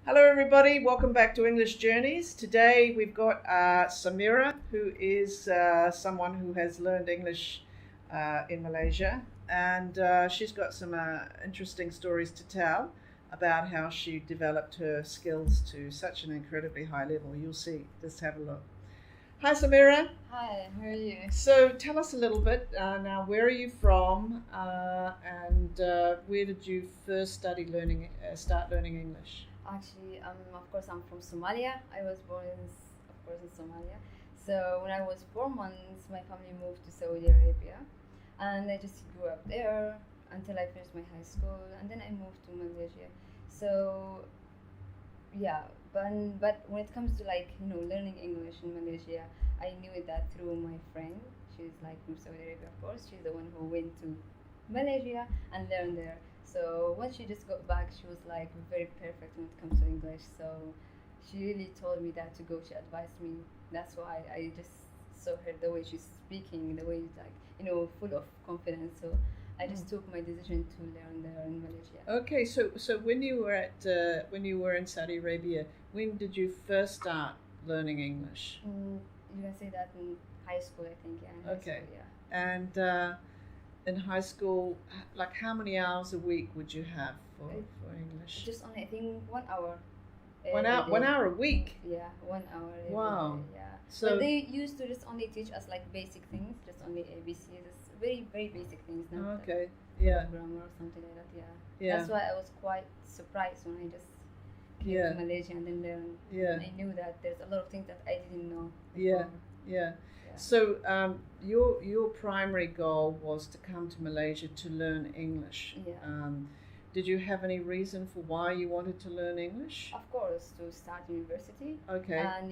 Hello everybody, welcome back to English Journeys. Today we've got Samira, who is someone who has learned English in Malaysia, and she's got some interesting stories to tell about how she developed her skills to such an incredibly high level. You'll see, just have a look. Hi Samira. Hi, how are you? So tell us a little bit now, where are you from and where did you first start learning English? Actually, of course, I'm from Somalia. I was born, of course, in Somalia. So when I was 4 months, my family moved to Saudi Arabia, and I just grew up there until I finished my high school, and then I moved to Malaysia. So yeah, but when it comes to learning English in Malaysia, I knew that through my friend. She's like from Saudi Arabia, of course. She's the one who went to Malaysia and learned there. So when she just got back, she was like very perfect when it comes to English. So she really told me that to go. She advised me. That's why I just saw her, the way she's speaking, the way full of confidence. So I just took my decision to learn there in Malaysia. Okay, so when you were in Saudi Arabia, when did you first start learning English? You can say that in high school, I think. Yeah. In high Okay. School, yeah. And in high school, like how many hours a week would you have for English? Just only, I think, 1 hour. 1 hour a week? Yeah, 1 hour. Wow. Day, yeah. So but they used to just only teach us like basic things, just only ABCs, just very very basic things. Not okay, like yeah, grammar or something like that. Yeah. yeah, That's why I was quite surprised when I just came yeah, to Malaysia and then learned. yeah, I knew that there's a lot of things that I didn't know. yeah, Before. yeah. Yeah. So your primary goal was to come to Malaysia to learn English. Yeah. Did you have any reason for why you wanted to learn English? Of course, to start university. Okay. And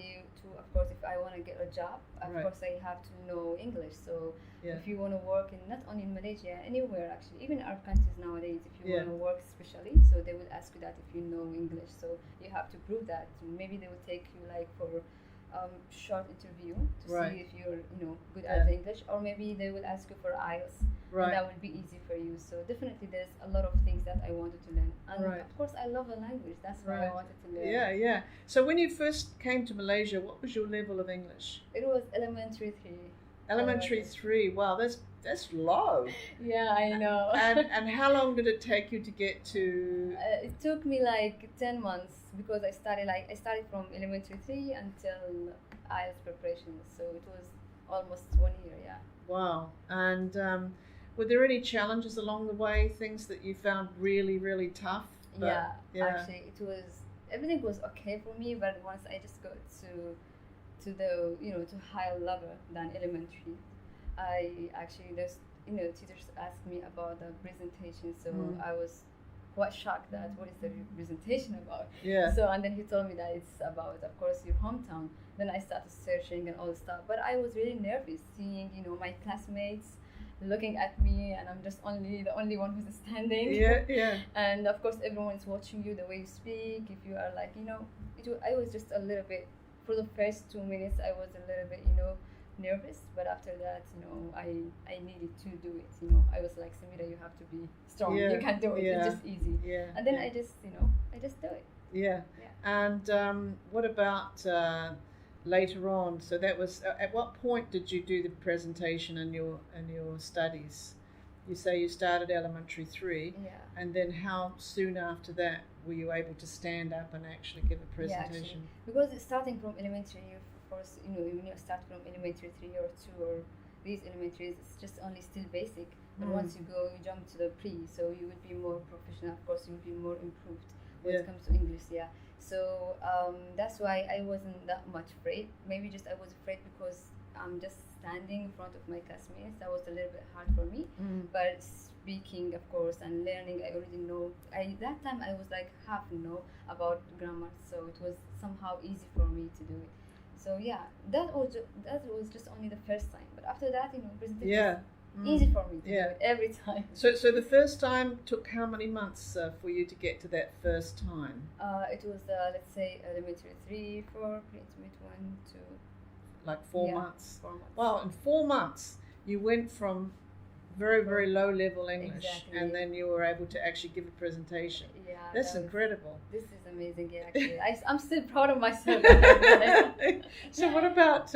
of course, if I want to get a job, of Right. course, I have to know English. So Yeah. if you want to work in, not only in Malaysia, anywhere actually, even our countries nowadays, if you Yeah. want to work especially, so they will ask you that if you know English. So you have to prove that. Maybe they will take you like for short interview to Right. see if you're good Yeah. at English, or maybe they will ask you for IELTS. And Right. that will be easy for you. So definitely there's a lot of things that I wanted to learn. And Right. of course I love the language. That's why Right. I wanted to learn. Yeah, yeah. So when you first came to Malaysia, what was your level of English? It was elementary 3. Elementary 3. Wow, that's low. Yeah, I know. And how long did it take you to get to? It took me like 10 months because I started from elementary 3 until IELTS preparation. So it was almost 1 year, yeah. Wow. And were there any challenges along the way? Things that you found really, really tough? Yeah, yeah. actually everything was okay for me, but once I just got to the to higher level than elementary, I actually there's teachers asked me about the presentation, so I was quite shocked that what is the presentation about. Yeah. So and then he told me that it's about, of course, your hometown. Then I started searching and all the stuff, but I was really nervous seeing my classmates looking at me, and I'm just the only one who's standing. Yeah, yeah. And of course everyone's watching you, the way you speak. If you are like I was just a little bit, for the first 2 minutes I was a little bit nervous, but after that I needed to do it. I was like, Samira, you have to be strong. Yeah, You can do it. yeah, It's just easy. Yeah. And then yeah. I just do it. Yeah. Yeah. And what about later on? So that was at what point did you do the presentation in your studies? You say you started elementary 3, Yeah. and then how soon after that were you able to stand up and actually give a presentation? Yeah, actually, because it's starting from elementary, of course, when you start from elementary 3 or 2 or these elementaries, it's just only still basic. And once you go, you jump to the pre, so you will be more professional. Of course, you will be more improved when Yeah. it comes to English. Yeah. So that's why I wasn't that much afraid. Maybe just I was afraid because I'm just standing in front of my classmates. That was a little bit hard for me. But speaking, of course, and learning, I already know. That time I was like half know about grammar, so it was somehow easy for me to do it. So yeah, that was just only the first time. But after that, presentation Yeah. was easy for me to Yeah. do it every time. So the first time took how many months for you to get to that first time? It was let's say elementary 3, 4, pre-intermediate 1, 2. Like 4 Yeah, months. 4 months. Wow, in 4 months you went from very, very low level English, Exactly. and then you were able to actually give a presentation. Yeah, That's incredible. This is amazing. Yeah, actually, I'm still proud of myself. So what about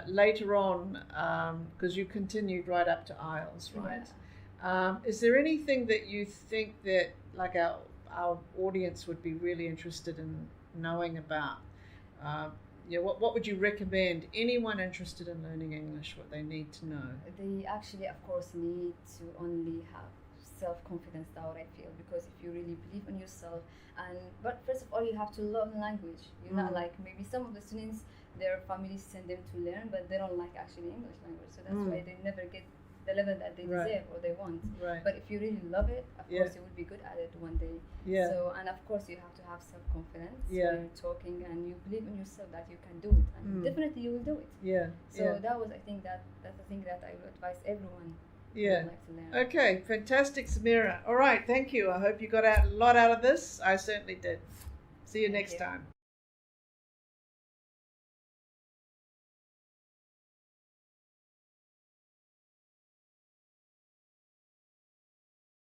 later on, because you continued right up to IELTS, right? Yeah. Is there anything that you think that like our audience would be really interested in knowing about? What would you recommend anyone interested in learning English, what they need to know? They actually, of course, need to only have self-confidence. That's what I feel, because if you really believe in yourself, but first of all, you have to learn language. You're not like maybe some of the students, their families send them to learn, but they don't like actually English language, so that's why they never get the level that they deserve or they want. Right. But if you really love it, of course you will be good at it one day. Yeah. So, and of course you have to have self-confidence when you're talking, and you believe in yourself that you can do it, and definitely you will do it. Yeah. So that was, I think that's the thing that I would advise everyone who would like to learn. Okay, fantastic, Samira. All right, thank you. I hope you got a lot out of this. I certainly did. See you next time.